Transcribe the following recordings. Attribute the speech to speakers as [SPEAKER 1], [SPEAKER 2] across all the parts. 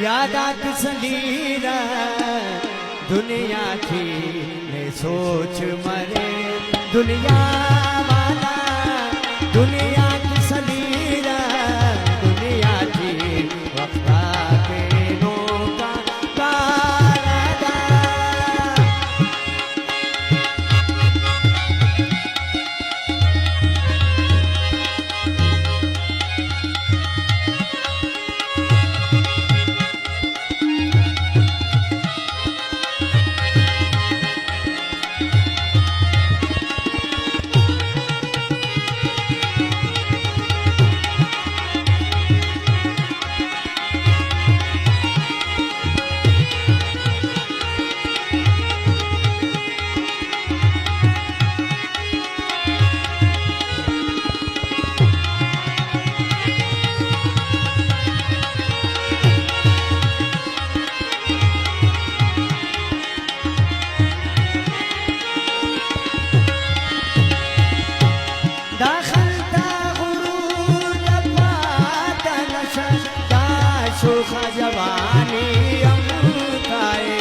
[SPEAKER 1] यादा किसलीरा दुनिया थी ने सोच मरे दुनिया वाला दुनिया किसलीरा दुनिया थी वक्ता के नोका कारदा सुख जवानी अमृताए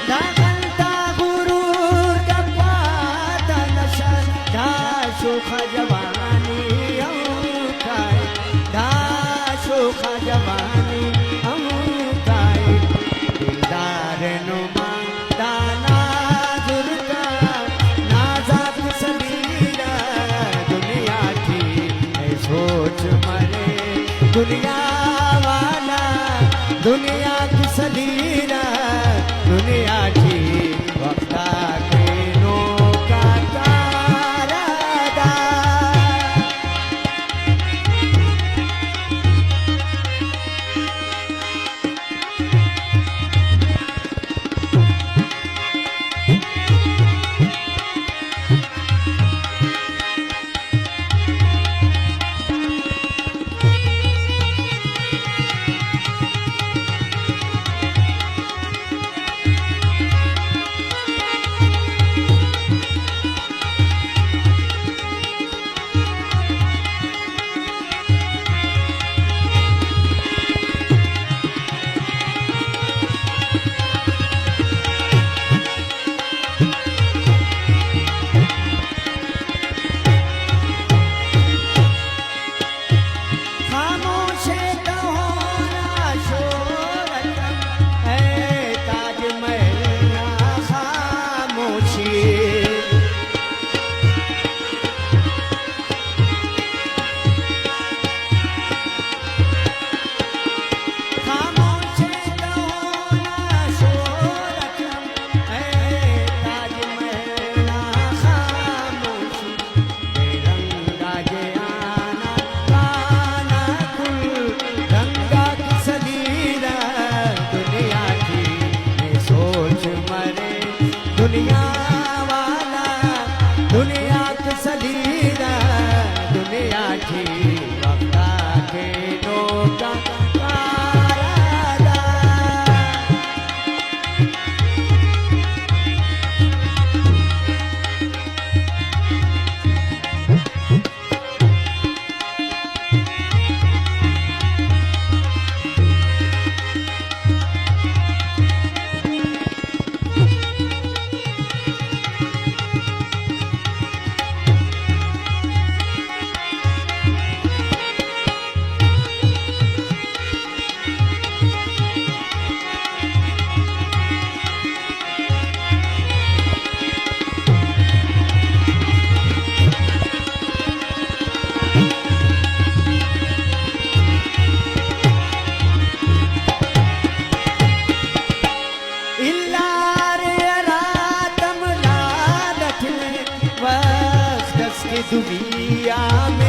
[SPEAKER 1] दागंता गुरु सुख जवानी अमृताए दा सुख जवानी अमृताए दिलदार नुमा दाना दुनिया वाला दुनिया की सलीना दुनिया की वक्ता के नोका कारदा दुनिया वाला दुनिया की सलीना दुनिया की वक्ता के नोका कारदा दुनिया में